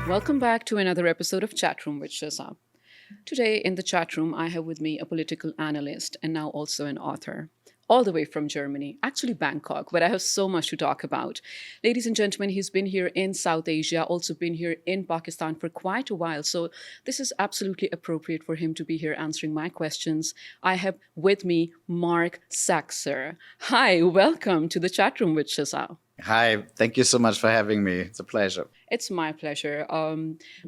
Welcome back to another episode of Chatroom with Shizza. Today in the chat room, I have with me a political analyst and now also an author, all the way from Germany, actually Bangkok, but I have so much to talk about. Ladies and gentlemen, he's been here in South Asia, also been here in Pakistan for quite a while, so this is absolutely appropriate for him to be here answering my questions. I have with me Marc Saxcer. Hi, welcome to the chat room with Shizza. Hi, thank you so much for having me. It's a pleasure. It's my pleasure.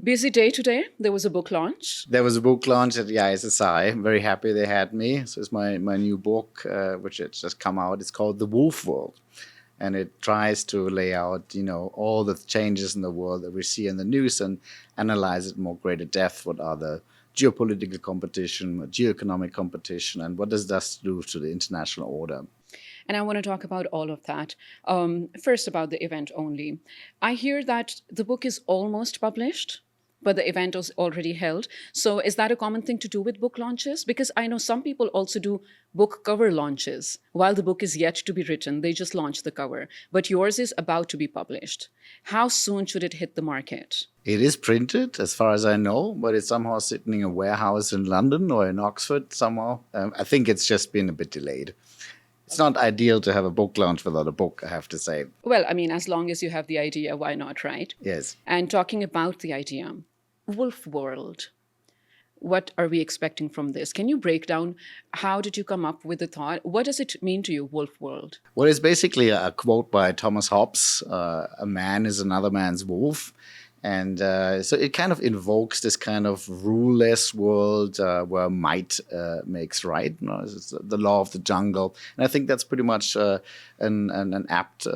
Busy day today. There was a book launch. There was a book launch at the ISSI. I'm very happy they had me. So it's my new book, which had just come out. It's called The Wolf World. And it tries to lay out, all the changes in the world that we see in the news and analyze it in more greater depth. What are the geopolitical competition, geoeconomic competition, and what does that do to the international order? And I want to talk about all of that. First, about the event only. I hear that the book is almost published, but the event was already held. So is that a common thing to do with book launches? Because I know some people also do book cover launches. While the book is yet to be written, they just launch the cover. But yours is about to be published. How soon should it hit the market? It is printed, as far as I know, but it's somehow sitting in a warehouse in London or in Oxford somehow. I think it's just been a bit delayed. It's not ideal to have a book launch without a book, I have to say. Well, I mean, as long as you have the idea, why not, right? Yes. And talking about the idea, Wolf World, what are we expecting from this? Can you break down how did you come up with the thought? What does it mean to you, Wolf World? Well, it's basically a quote by Thomas Hobbes, a man is another man's wolf. And so it kind of invokes this kind of ruleless world where might makes right. It's the law of the jungle. And I think that's pretty much an apt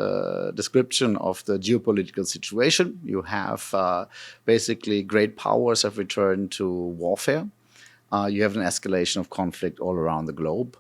description of the geopolitical situation. You have basically great powers have returned to warfare. You have an escalation of conflict all around the globe.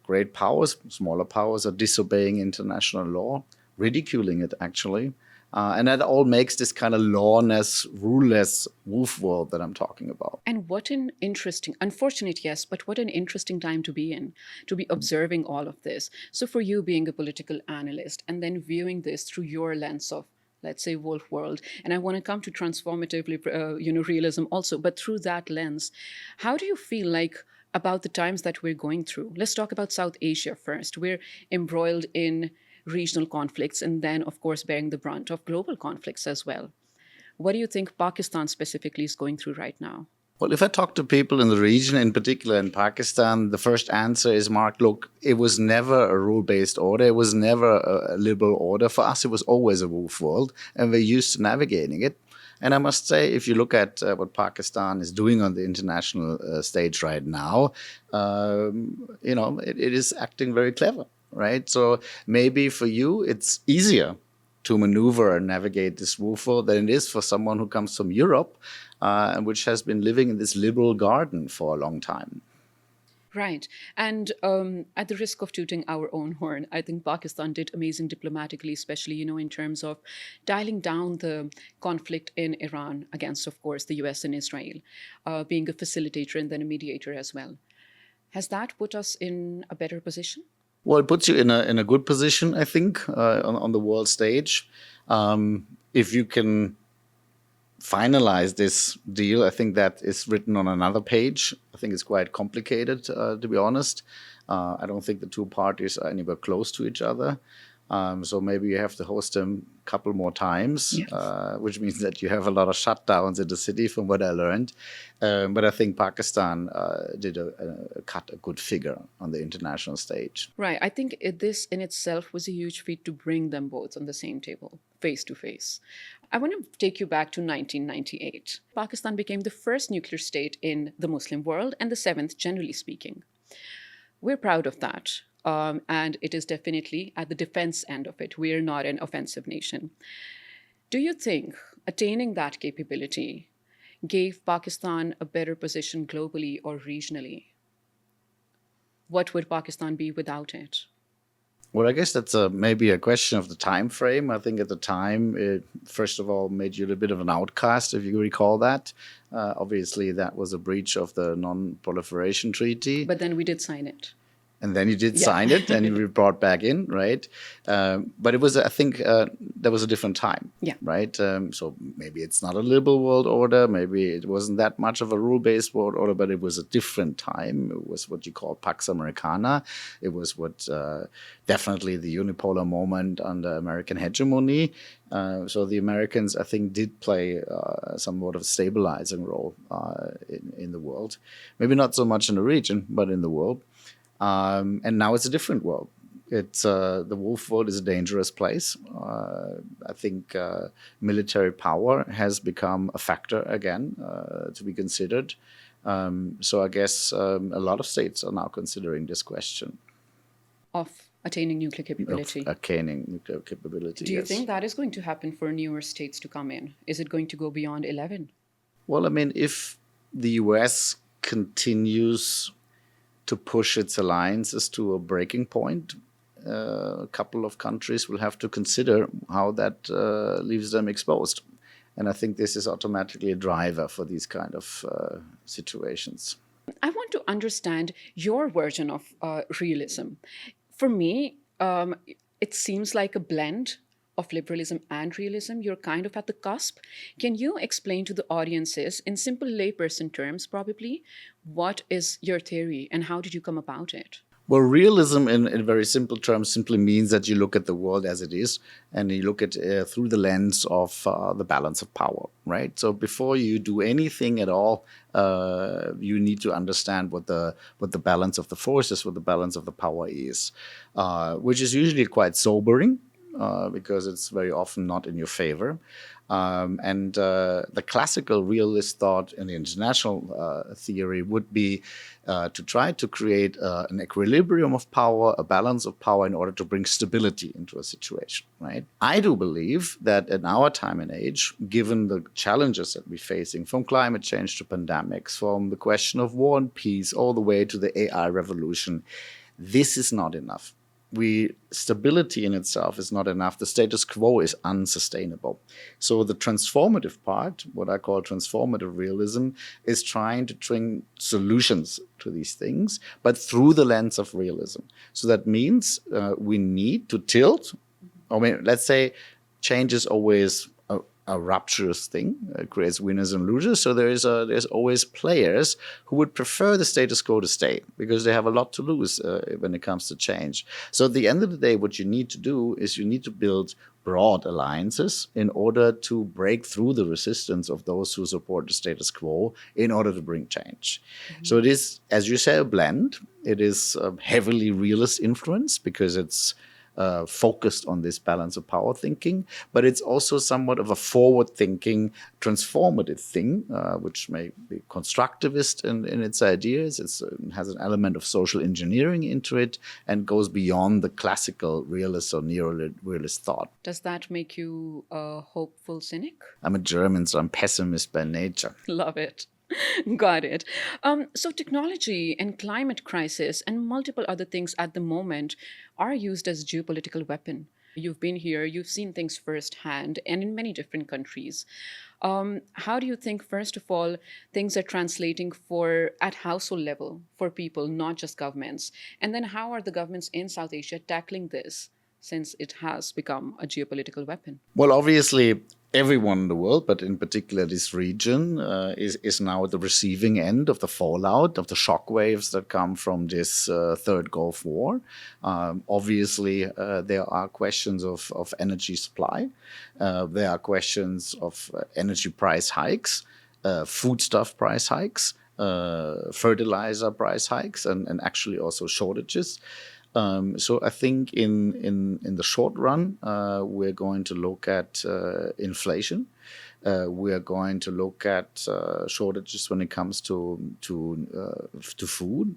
Great powers, smaller powers are disobeying international law, ridiculing it actually. And that all makes this kind of lawless, ruleless wolf world that I'm talking about. And what an interesting, unfortunate, yes, but what an interesting time to be in, to be observing all of this. So for you being a political analyst and then viewing this through your lens of, let's say, wolf world, and I want to come to transformative, realism also, but through that lens, how do you feel like about the times that we're going through? Let's talk about South Asia first. We're embroiled in regional conflicts, and then, of course, bearing the brunt of global conflicts as well. What do you think Pakistan specifically is going through right now? Well, if I talk to people in the region, in particular in Pakistan, the first answer is, Mark, look, it was never a rule-based order. It was never a liberal order. For us, it was always a wolf world, and we're used to navigating it. And I must say, if you look at what Pakistan is doing on the international stage right now, it is acting very clever. Right? So maybe for you, it's easier to maneuver and navigate this wolf world than it is for someone who comes from Europe, which has been living in this liberal garden for a long time. Right. And at the risk of tooting our own horn, I think Pakistan did amazing diplomatically, especially, in terms of dialing down the conflict in Iran against, of course, the US and Israel, being a facilitator and then a mediator as well. Has that put us in a better position? Well, it puts you in a good position, I think, on the world stage. If you can finalize this deal, I think that is written on another page. I think it's quite complicated, to be honest. I don't think the two parties are anywhere close to each other. So maybe you have to host them a couple more times, yes. Which means that you have a lot of shutdowns in the city, from what I learned. But I think Pakistan did cut a good figure on the international stage. Right. I think this in itself was a huge feat to bring them both on the same table, face to face. I want to take you back to 1998. Pakistan became the first nuclear state in the Muslim world and the seventh, generally speaking. We're proud of that. And it is definitely at the defense end of it. We are not an offensive nation. Do you think attaining that capability gave Pakistan a better position globally or regionally? What would Pakistan be without it? Well, I guess that's maybe a question of the time frame. I think at the time, it, first of all, made you a bit of an outcast, if you recall that. Obviously, that was a breach of the Non-Proliferation Treaty. But then we did sign it. And then you did Yeah. sign it, and you were brought back in, right? But it was, I think, that was a different time, Yeah. right? So maybe it's not a liberal world order, maybe it wasn't that much of a rule-based world order, but it was a different time. It was what you call Pax Americana. It was what definitely the unipolar moment under American hegemony. So the Americans, I think, did play somewhat of a stabilizing role in the world. Maybe not so much in the region, but in the world. And now it's a different world. It's the wolf world is a dangerous place. I think military power has become a factor again to be considered. So I guess a lot of states are now considering this question Of attaining nuclear of capability. attaining nuclear capability. Do you Yes. think that is going to happen for newer states to come in? Is it going to go beyond 11? Well, I mean, if the U.S. continues to push its alliances to a breaking point, a couple of countries will have to consider how that leaves them exposed. And I think this is automatically a driver for these kind of situations. I want to understand your version of realism. For me, it seems like a blend of liberalism and realism. You're kind of at the cusp. Can you explain to the audiences, in simple layperson terms, probably, what is your theory and how did you come about it? Well, realism in very simple terms simply means that you look at the world as it is and you look at through the lens of the balance of power, right? So before you do anything at all, you need to understand what the balance of the forces, what the balance of the power is, which is usually quite sobering because it's very often not in your favor. And the classical realist thought in the international theory would be to try to create an equilibrium of power, a balance of power in order to bring stability into a situation, right? I do believe that in our time and age, given the challenges that we're facing, from climate change to pandemics, from the question of war and peace, all the way to the AI revolution, this is not enough. Stability in itself is not enough. The status quo is unsustainable. So the transformative part, what I call transformative realism, is trying to bring solutions to these things, but through the lens of realism. So that means we need to tilt. I mean, let's say change is always a rupturous thing. It creates winners and losers. So there's always players who would prefer the status quo to stay because they have a lot to lose when it comes to change. So at the end of the day, what you need to do is you need to build broad alliances in order to break through the resistance of those who support the status quo in order to bring change. Mm-hmm. So it is, as you say, a blend. It is heavily realist influence because it's focused on this balance of power thinking, but it's also somewhat of a forward-thinking, transformative thing, which may be constructivist in its ideas. It has an element of social engineering into it and goes beyond the classical realist or neo-realist thought. Does that make you a hopeful cynic? I'm a German, so I'm pessimist by nature. Love it. Got it. So technology and climate crisis and multiple other things at the moment are used as geopolitical weapon. You've been here, you've seen things firsthand and in many different countries. How do you think, first of all, things are translating at household level for people, not just governments? And then how are the governments in South Asia tackling this since it has become a geopolitical weapon? Well, obviously, everyone in the world, but in particular this region, is now at the receiving end of the fallout, of the shockwaves that come from this third Gulf War. Obviously, there are questions of energy supply. There are questions of energy price hikes, foodstuff price hikes, fertilizer price hikes, and actually also shortages. So I think in the short run, we're going to look at inflation. We're going to look at shortages when it comes to food,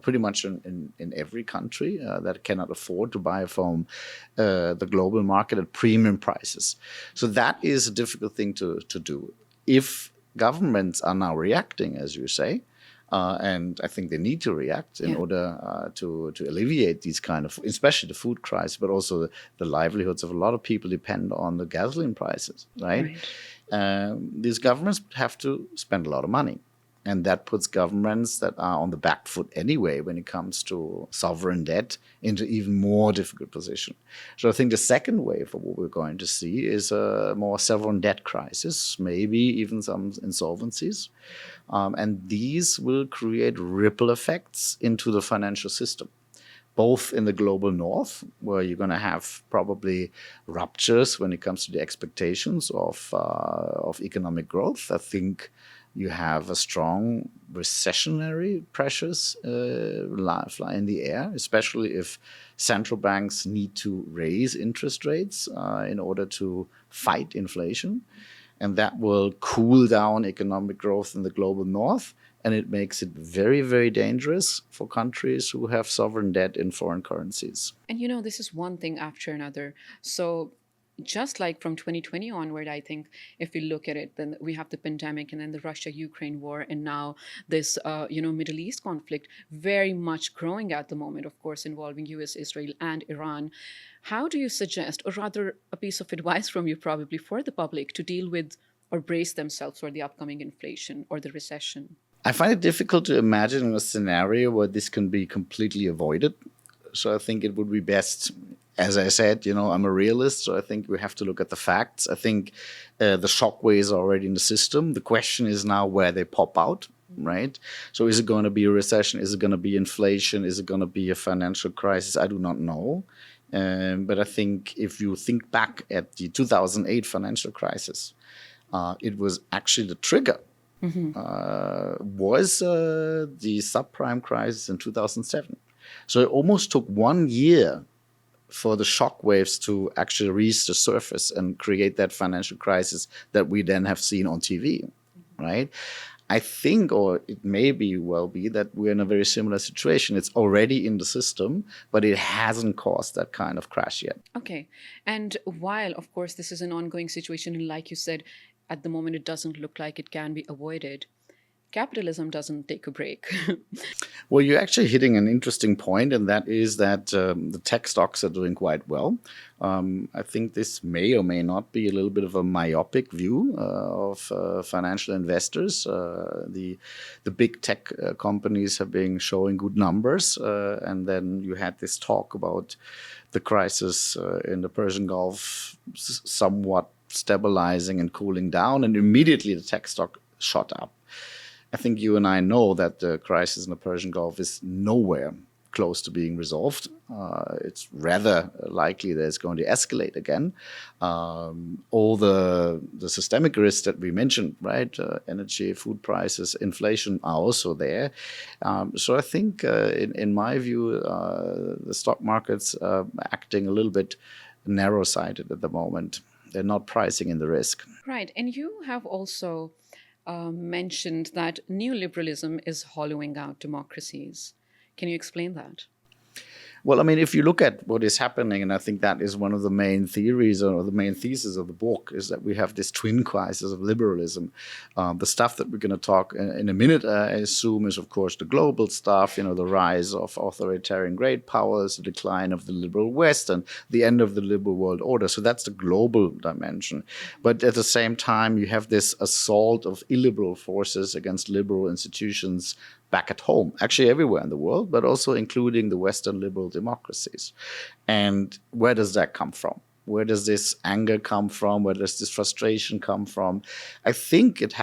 pretty much in every country that cannot afford to buy from the global market at premium prices. So that is a difficult thing to do. If governments are now reacting, as you say, and I think they need to react in order to alleviate these kind of, especially the food crisis, but also the livelihoods of a lot of people depend on the gasoline prices, right? These governments have to spend a lot of money. And that puts governments that are on the back foot anyway when it comes to sovereign debt into even more difficult position. So I think the second wave of what we're going to see is a more sovereign debt crisis, maybe even some insolvencies. And these will create ripple effects into the financial system, both in the global north, where you're going to have probably ruptures when it comes to the expectations of economic growth. I think you have a strong recessionary pressures fly in the air, especially if central banks need to raise interest rates in order to fight inflation. And that will cool down economic growth in the global north. And it makes it very, very dangerous for countries who have sovereign debt in foreign currencies. And this is one thing after another. So just like from 2020 onward, I think if we look at it, then we have the pandemic and then the Russia-Ukraine war, and now this, Middle East conflict very much growing at the moment, of course, involving US, Israel, and Iran. How do you suggest, or rather a piece of advice from you probably for the public to deal with or brace themselves for the upcoming inflation or the recession? I find it difficult to imagine a scenario where this can be completely avoided. So I think it would be best, as I said, I'm a realist, so I think we have to look at the facts. I think the shock waves are already in the system. The question is now where they pop out, right? So is it going to be a recession? Is it going to be inflation? Is it going to be a financial crisis? I do not know. But I think if you think back at the 2008 financial crisis, it was actually the trigger. Was the subprime crisis in 2007. So it almost took 1 year for the shock waves to actually reach the surface and create that financial crisis that we then have seen on TV, right? I think, or it may be well be, that we're in a very similar situation. It's already in the system, but it hasn't caused that kind of crash yet. Okay. And while, of course, this is an ongoing situation, and like you said, at the moment, it doesn't look like it can be avoided, capitalism doesn't take a break. Well, you're actually hitting an interesting point, and that is that the tech stocks are doing quite well. I think this may or may not be a little bit of a myopic view of financial investors. The big tech companies have been showing good numbers, and then you had this talk about the crisis in the Persian Gulf somewhat stabilizing and cooling down, and immediately the tech stock shot up. I think you and I know that the crisis in the Persian Gulf is nowhere close to being resolved. It's rather likely that it's going to escalate again. All the systemic risks that we mentioned, right? Energy, food prices, inflation are also there. So I think, in my view, the stock market's acting a little bit narrow-sighted at the moment. They're not pricing in the risk. Right. And you have also mentioned that neoliberalism is hollowing out democracies. Can you explain that? Well, I mean, if you look at what is happening, and I think that is one of the main theories or the main thesis of the book, is that we have this twin crisis of liberalism. The stuff that we're going to talk in a minute, I assume, is, of course, the global stuff, the rise of authoritarian great powers, the decline of the liberal West, and the end of the liberal world order. So that's the global dimension. But at the same time, you have this assault of illiberal forces against liberal institutions back at home, actually everywhere in the world, but also including the Western liberal democracies. And where does that come from? Where does this anger come from? Where does this frustration come from? I think it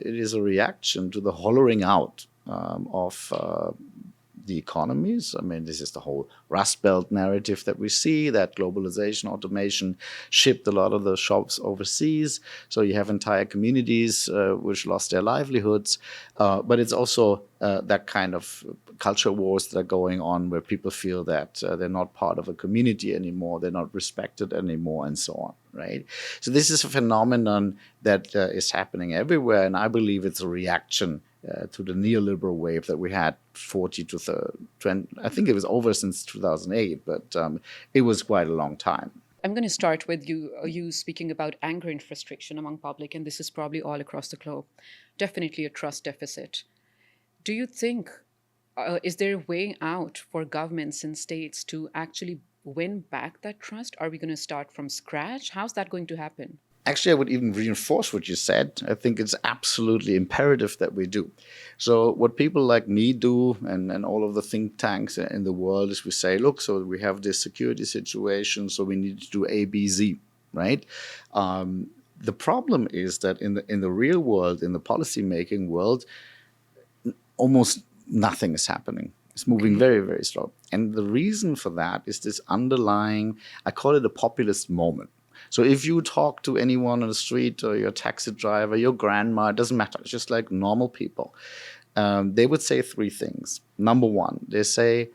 is a reaction to the hollowing out of the economies. I mean, this is the whole Rust Belt narrative that we see, that globalization, automation shipped a lot of the shops overseas. So you have entire communities which lost their livelihoods. But it's also that kind of culture wars that are going on where people feel that they're not part of a community anymore, they're not respected anymore, and so on, right? So this is a phenomenon that is happening everywhere, and I believe it's a reaction to the neoliberal wave that we had 40 to 20. I think it was over since 2008, but it was quite a long time. I'm going to start with you speaking about anger and frustration among public, and this is probably all across the globe. Definitely a trust deficit. Do you think, is there a way out for governments and states to actually win back that trust? Are we going to start from scratch? How's that going to happen? Actually, I would even reinforce what you said. I think it's absolutely imperative that we do. So what people like me do, and all of the think tanks in the world, is we say, look, so we have this security situation, so we need to do A, B, Z, right? The problem is that in the real world, in the policy-making world, almost nothing is happening. It's moving very, very slow. And the reason for that is this underlying, I call it a populist moment. So if you talk to anyone on the street or your taxi driver, your grandma, it doesn't matter. It's just like normal people. They would say three things. Number one, they say,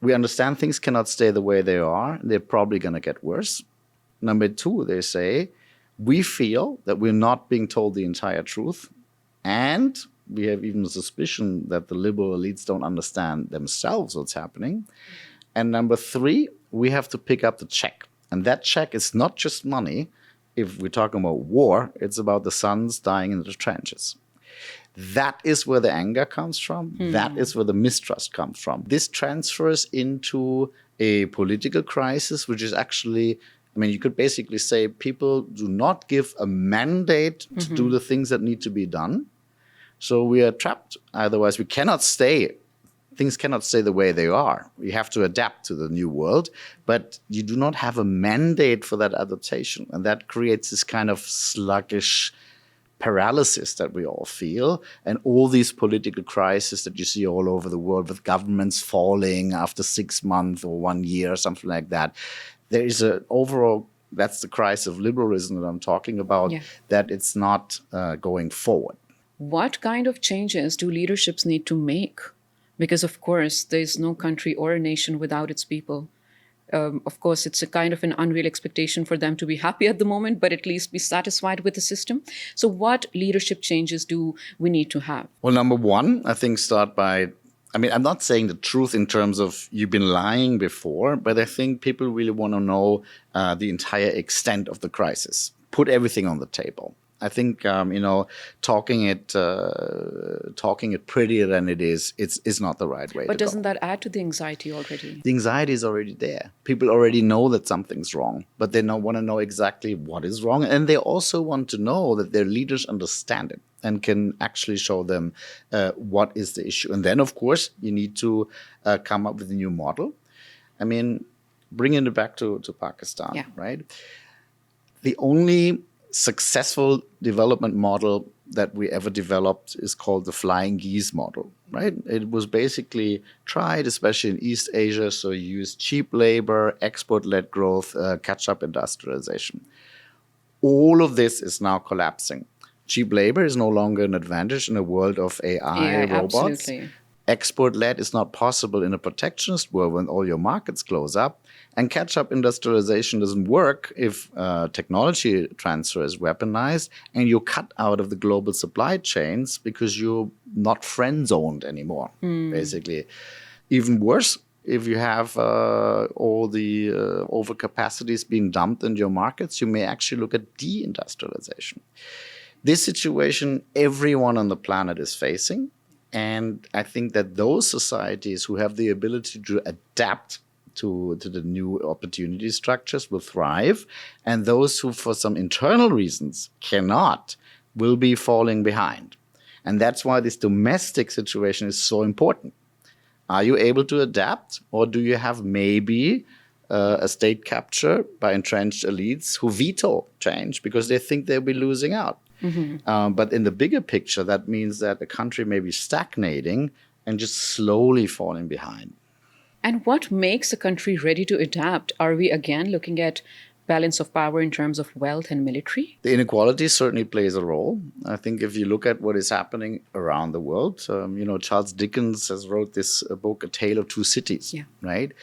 we understand things cannot stay the way they are. They're probably going to get worse. Number two, they say, we feel that we're not being told the entire truth. And we have even a suspicion that the liberal elites don't understand themselves what's happening. And number three, we have to pick up the check. And that check is not just money. If we're talking about war, it's about the sons dying in the trenches. That is where the anger comes from. That is where the mistrust comes from. This transfers into a political crisis, which is actually, I mean, you could basically say people do not give a mandate to do the things that need to be done. So we are trapped. Otherwise, we cannot stay. Things cannot stay the way they are. We have to adapt to the new world, but you do not have a mandate for that adaptation. And that creates this kind of sluggish paralysis that we all feel, and all these political crises that you see all over the world with governments falling after 6 months or 1 year or something like that. There is an overall, that's the crisis of liberalism that I'm talking about, that it's not going forward. What kind of changes do leaderships need to make? Because, of course, there's no country or a nation without its people. Of course, it's a kind of an unreal expectation for them to be happy at the moment, but at least be satisfied with the system. So what leadership changes do we need to have? Well, number one, I think start by, I mean, I'm not saying the truth in terms of you've been lying before, but I think people really want to know the entire extent of the crisis. Put everything on the table. I think talking it prettier than it is not the right way. But doesn't that add to the anxiety already? The anxiety is already there. People already know that something's wrong, but they want to know exactly what is wrong, and they also want to know that their leaders understand it and can actually show them what is the issue. And then, of course, you need to come up with a new model. I mean, bringing it back to Pakistan, right? The only successful development model that we ever developed is called the flying geese model, right? It was basically tried, especially in East Asia, so you use cheap labor, export-led growth, catch-up industrialization. All of this is now collapsing. Cheap labor is no longer an advantage in a world of AI, robots. Absolutely. Export-led is not possible in a protectionist world when all your markets close up. And catch-up industrialization doesn't work if technology transfer is weaponized and you're cut out of the global supply chains because you're not friend-zoned anymore, basically. Even worse, if you have all the overcapacities being dumped in your markets, you may actually look at deindustrialization. This situation everyone on the planet is facing. And I think that those societies who have the ability to adapt to the new opportunity structures will thrive. And those who, for some internal reasons, cannot, will be falling behind. And that's why this domestic situation is so important. Are you able to adapt, or do you have maybe a state capture by entrenched elites who veto change because they think they'll be losing out? But in the bigger picture, that means that the country may be stagnating and just slowly falling behind. And what makes a country ready to adapt? Are we again looking at balance of power in terms of wealth and military? The inequality certainly plays a role. I think if you look at what is happening around the world, Charles Dickens has wrote this book, A Tale of Two Cities, right?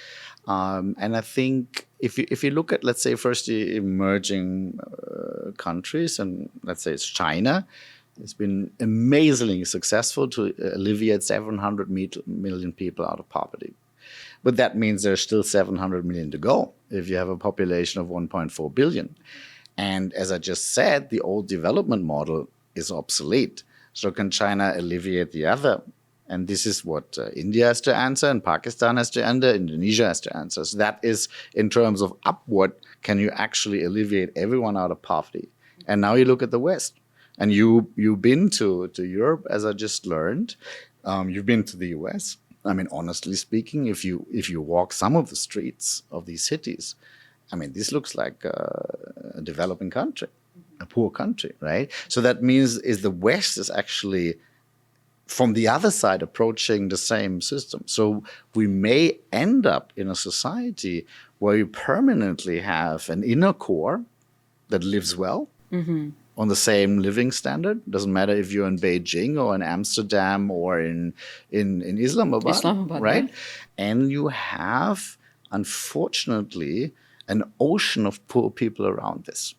And I think if you look at, let's say, first the emerging countries, and let's say it's China, it's been amazingly successful to alleviate 700 million people out of poverty. But that means there's still 700 million to go if you have a population of 1.4 billion. And as I just said, the old development model is obsolete. So can China alleviate the other And this is what India has to answer, and Pakistan has to answer, Indonesia has to answer. So that is in terms of upward, can you actually alleviate everyone out of poverty? And now you look at the West. And you've been to Europe, as I just learned. You've been to the US. I mean, honestly speaking, if you walk some of the streets of these cities, I mean, this looks like a developing country, a poor country, right? So that means is the West is actually from the other side approaching the same system. So we may end up in a society where you permanently have an inner core that lives well. On the same living standard. Doesn't matter if you're in Beijing or in Amsterdam or in Islamabad, right? Yeah. And you have, unfortunately, an ocean of poor people around this.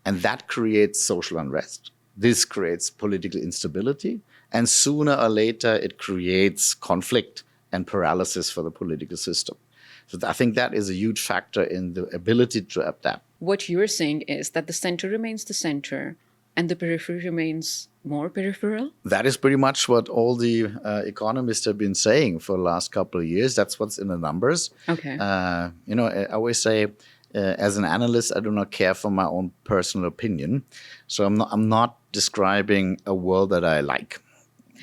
And that creates social unrest. This creates political instability. And sooner or later, it creates conflict and paralysis for the political system. So I think that is a huge factor in the ability to adapt. What you're saying is that the center remains the center and the periphery remains more peripheral? That is pretty much what all the economists have been saying for the last couple of years. That's what's in the numbers. Okay. I always say, as an analyst, I do not care for my own personal opinion. So I'm not describing a world that I like.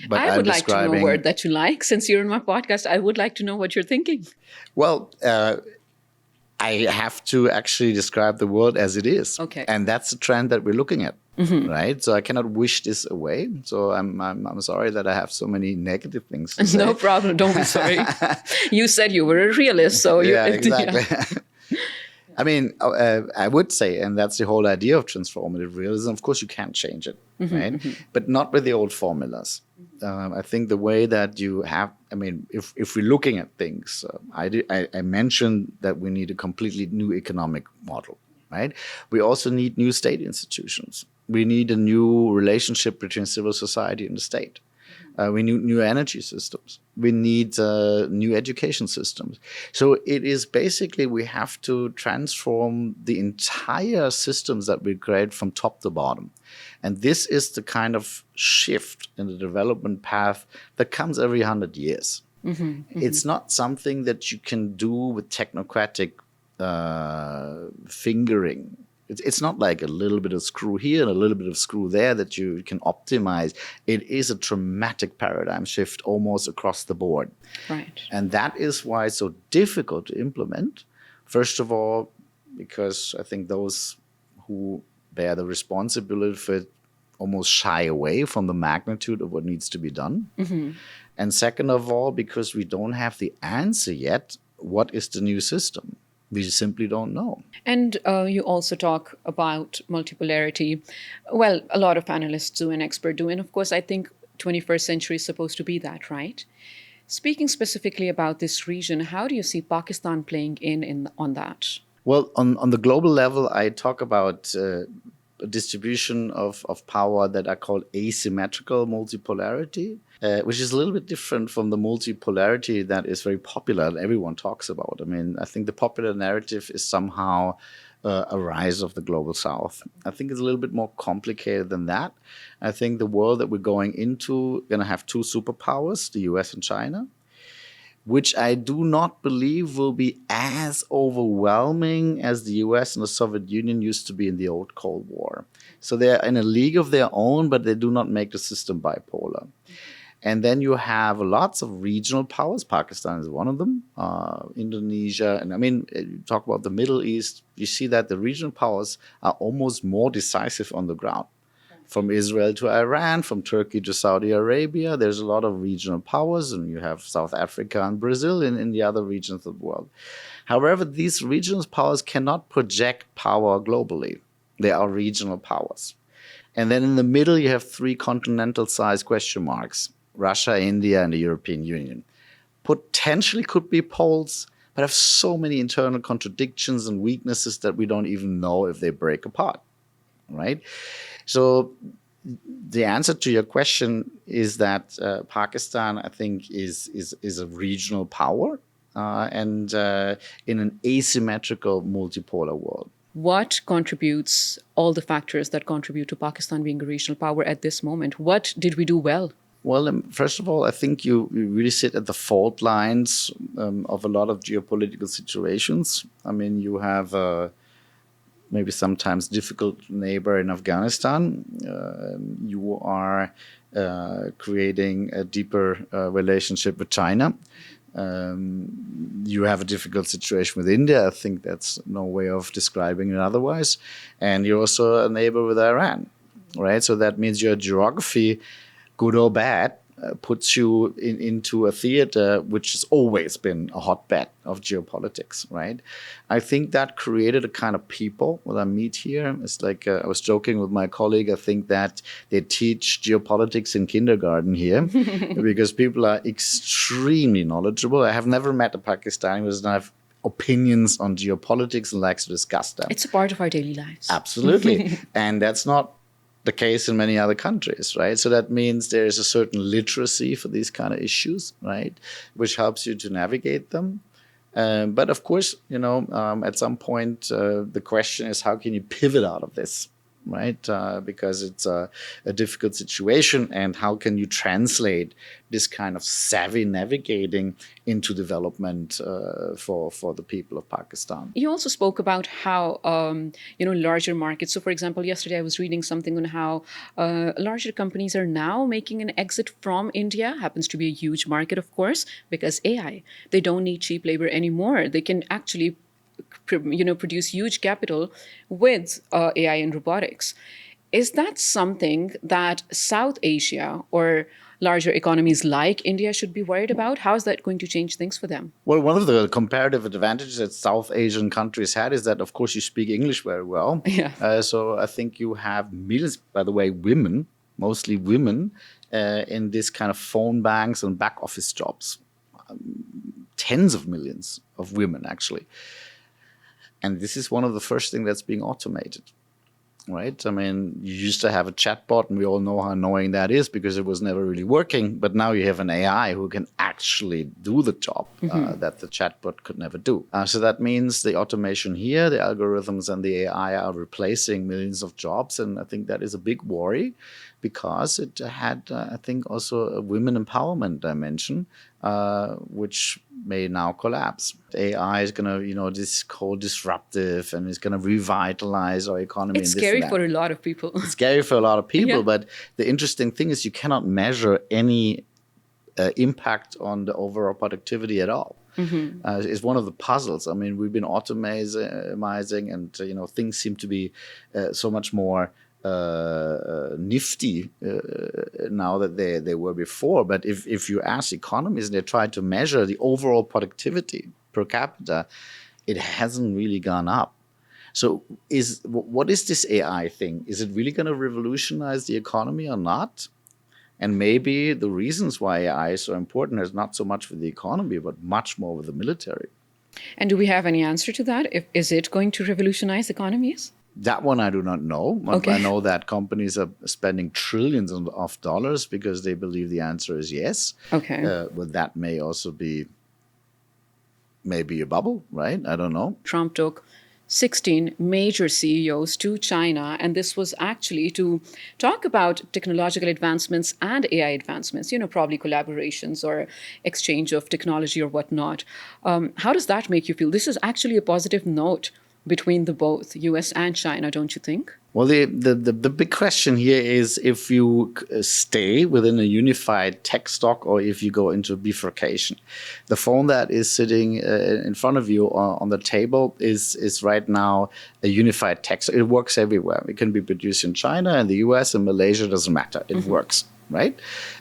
But I would like to know a word that you like. Since you're on my podcast, I would like to know what you're thinking. Well, I have to actually describe the world as it is. Okay. And that's the trend that we're looking at, right? So I cannot wish this away. So I'm sorry that I have so many negative things to say. No problem. Don't be sorry. You said you were a realist, so yeah, exactly. Yeah. I mean, I would say, and that's the whole idea of transformative realism, of course you can't change it, right? But not with the old formulas. I think the way that you have, I mean, if we're looking at things, I mentioned that we need a completely new economic model, right? We also need new state institutions. We need a new relationship between civil society and the state. We need new energy systems. We need new education systems. So it is basically we have to transform the entire systems that we create from top to bottom. And this is the kind of shift in the development path that comes every 100 years. It's not something that you can do with technocratic fingering. It's not like a little bit of screw here and a little bit of screw there that you can optimize. It is a dramatic paradigm shift almost across the board. Right. And that is why it's so difficult to implement. First of all, because I think those who bear the responsibility for it almost shy away from the magnitude of what needs to be done. And second of all, because we don't have the answer yet, what is the new system? We simply don't know. And you also talk about multipolarity. Well, a lot of analysts do and experts do. And of course, I think 21st century is supposed to be that, right? Speaking specifically about this region, how do you see Pakistan playing on that? Well, on the global level, I talk about a distribution of power that I call asymmetrical multipolarity, which is a little bit different from the multipolarity that is very popular and everyone talks about. I mean, I think the popular narrative is somehow a rise of the global south. I think it's a little bit more complicated than that. I think the world that we're going into going to have two superpowers, the US and China, which I do not believe will be as overwhelming as the US and the Soviet Union used to be in the old Cold War. So they're in a league of their own, but they do not make the system bipolar. And then you have lots of regional powers. Pakistan is one of them, Indonesia. And I mean, you talk about the Middle East, you see that the regional powers are almost more decisive on the ground. From Israel to Iran, from Turkey to Saudi Arabia, there's a lot of regional powers, and you have South Africa and Brazil in the other regions of the world. However, these regional powers cannot project power globally. They are regional powers. And then in the middle, you have three continental-sized question marks, Russia, India, and the European Union. Potentially could be poles, but have so many internal contradictions and weaknesses that we don't even know if they break apart, right? So the answer to your question is that Pakistan, I think, is a regional power and in an asymmetrical multipolar world. What contributes, all the factors that contribute to Pakistan being a regional power at this moment? What did we do well? Well, first of all, I think you really sit at the fault lines of a lot of geopolitical situations. I mean, you have maybe sometimes difficult neighbor in Afghanistan. You are creating a deeper relationship with China. You have a difficult situation with India. I think that's no way of describing it otherwise. And you're also a neighbor with Iran, right? So that means your geography, good or bad, puts you into a theater which has always been a hotbed of geopolitics, right? I think that created a kind of people that I meet here. It's like I was joking with my colleague. I think that they teach geopolitics in kindergarten here because people are extremely knowledgeable. I have never met a Pakistani who doesn't have opinions on geopolitics and likes to discuss them. It's a part of our daily lives. Absolutely. And that's not the case in many other countries, right? So that means there is a certain literacy for these kind of issues, right, which helps you to navigate them. But of course, at some point, the question is how can you pivot out of this, right? Because it's a difficult situation, and how can you translate this kind of savvy navigating into development for the people of Pakistan? You also spoke about how larger markets. So, for example, yesterday I was reading something on how larger companies are now making an exit from India. Happens to be a huge market, of course, because AI. They don't need cheap labor anymore. They can actually produce huge capital with AI and robotics. Is that something that South Asia or larger economies like India should be worried about? How is that going to change things for them? Well, one of the comparative advantages that South Asian countries had is that, of course, you speak English very well. Yeah. So I think you have millions, by the way, women, mostly women, in this kind of phone banks and back office jobs. Tens of millions of women, actually. And this is one of the first things that's being automated, right? I mean, you used to have a chatbot, and we all know how annoying that is because it was never really working. But now you have an AI who can actually do the job that the chatbot could never do. So that means the automation here, the algorithms and the AI are replacing millions of jobs. And I think that is a big worry because it had, I think, also a women empowerment dimension, which may now collapse. AI is going to, this called disruptive, and it's going to revitalize our economy. It's scary for a lot of people. It's scary for a lot of people, Yeah. but the interesting thing is you cannot measure any impact on the overall productivity at all. It's one of the puzzles. I mean, we've been automizing, and things seem to be so much more nifty now that they were before. But if you ask economists and they try to measure the overall productivity per capita, it hasn't really gone up. So what is this AI thing? Is it really going to revolutionize the economy or not? And maybe the reasons why AI is so important is not so much for the economy, but much more with the military. And do we have any answer to that? Is it going to revolutionize economies? That one I do not know. Okay. I know that companies are spending trillions of dollars because they believe the answer is yes. Okay. But that may also be maybe a bubble, right? I don't know. Trump took 16 major CEOs to China, and this was actually to talk about technological advancements and AI advancements, probably collaborations or exchange of technology or whatnot. How does that make you feel? This is actually a positive note between the both US and China, don't you think? Well, the big question here is if you stay within a unified tech stock or if you go into bifurcation. The phone that is sitting in front of you on the table is right now a unified tech stock. It works everywhere. It can be produced in China and the US and Malaysia, doesn't matter. It works, right?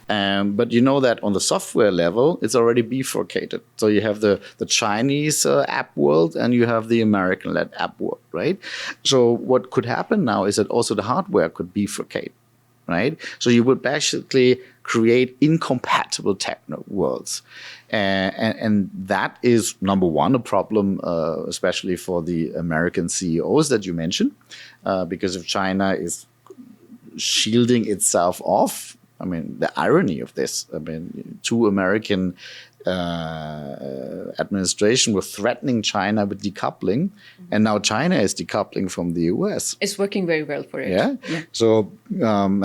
But you know that on the software level, it's already bifurcated. So you have the Chinese app world and you have the American-led app world, right? So what could happen now is that also the hardware could bifurcate, right? So you would basically create incompatible techno worlds. And that is, number one, a problem, especially for the American CEOs that you mentioned, because if China is shielding itself off, I mean, the irony of this, I mean, two American administration were threatening China with decoupling, and now China is decoupling from the US. It's working very well for it. Yeah. So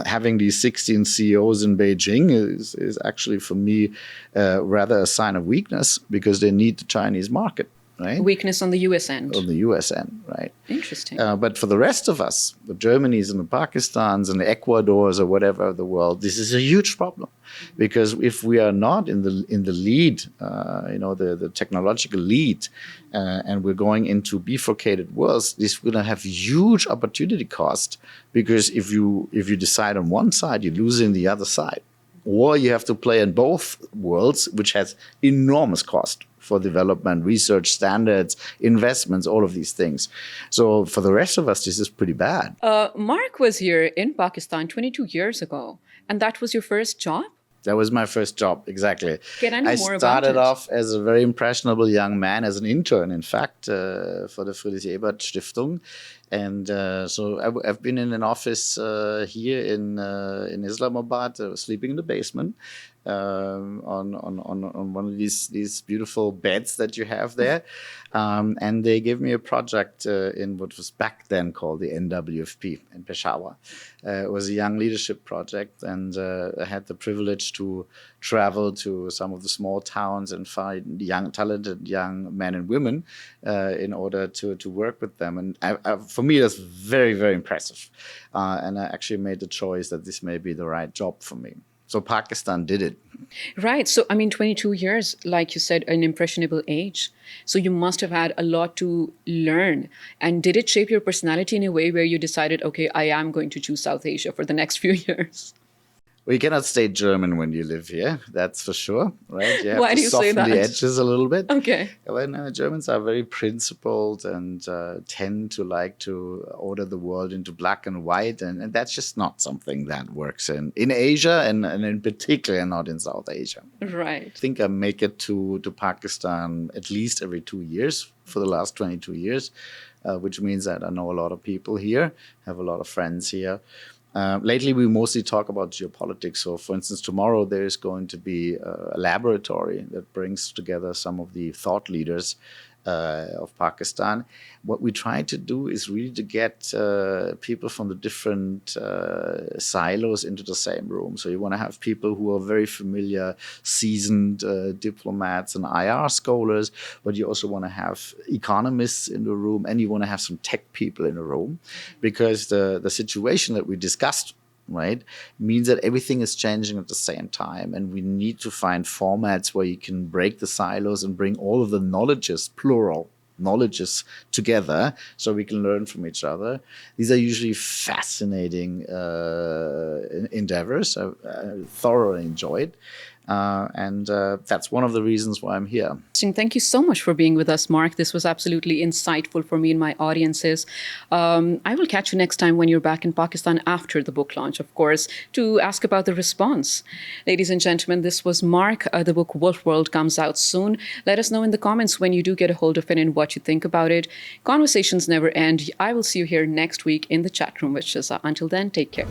having these 16 CEOs in Beijing is actually, for me, rather a sign of weakness, because they need the Chinese market. Right? Weakness on the US end. On the US end, right. Interesting. But for the rest of us, the Germanys and the Pakistans and the Ecuadors or whatever of the world, this is a huge problem. Because if we are not in the lead, the technological lead, and we're going into bifurcated worlds, this is going to have huge opportunity cost. Because if you decide on one side, you're losing the other side. Or you have to play in both worlds, which has enormous cost for development, research, standards, investments, all of these things. So for the rest of us, this is pretty bad. Marc was here in Pakistan 22 years ago, and that was your first job? That was my first job, exactly. Can I know more about it? I started off as a very impressionable young man, as an intern, in fact, for the Friedrich-Ebert Stiftung. And so I've been in an office here in Islamabad, sleeping in the basement on one of these beautiful beds that you have there. And they gave me a project in what was back then called the NWFP in Peshawar. It was a young leadership project, and I had the privilege to travel to some of the small towns and find talented young men and women in order to work with them. And for me, that's very, very impressive. And I actually made the choice that this may be the right job for me. So Pakistan did it. Right. So, 22 years, like you said, an impressionable age. So you must have had a lot to learn. And did it shape your personality in a way where you decided, okay, I am going to choose South Asia for the next few years? Well, you cannot stay German when you live here, that's for sure, right? You have Why to do you say soften that? the edges a little bit. Okay. Well, Germans are very principled and tend to like to order the world into black and white, and that's just not something that works in Asia, and in particular not in South Asia. Right. I think I make it to Pakistan at least every 2 years for the last 22 years, which means that I know a lot of people here, have a lot of friends here. Lately, we mostly talk about geopolitics. So, for instance, tomorrow there is going to be a laboratory that brings together some of the thought leaders of Pakistan. What we try to do is really to get people from the different silos into the same room. So you want to have people who are very familiar, seasoned diplomats and IR scholars, but you also want to have economists in the room, and you want to have some tech people in the room, because the situation that we discussed, right, means that everything is changing at the same time, and we need to find formats where you can break the silos and bring all of the knowledges, plural knowledges, together so we can learn from each other. These are usually fascinating endeavors. I thoroughly enjoyed. And that's one of the reasons why I'm here. Thank you so much for being with us, Marc. This was absolutely insightful for me and my audiences. I will catch you next time when you're back in Pakistan after the book launch, of course, to ask about the response. Ladies and gentlemen, this was Marc. The book Wolf World comes out soon. Let us know in the comments when you do get a hold of it and what you think about it. Conversations never end. I will see you here next week in the chat room with Shizza. Until then, take care.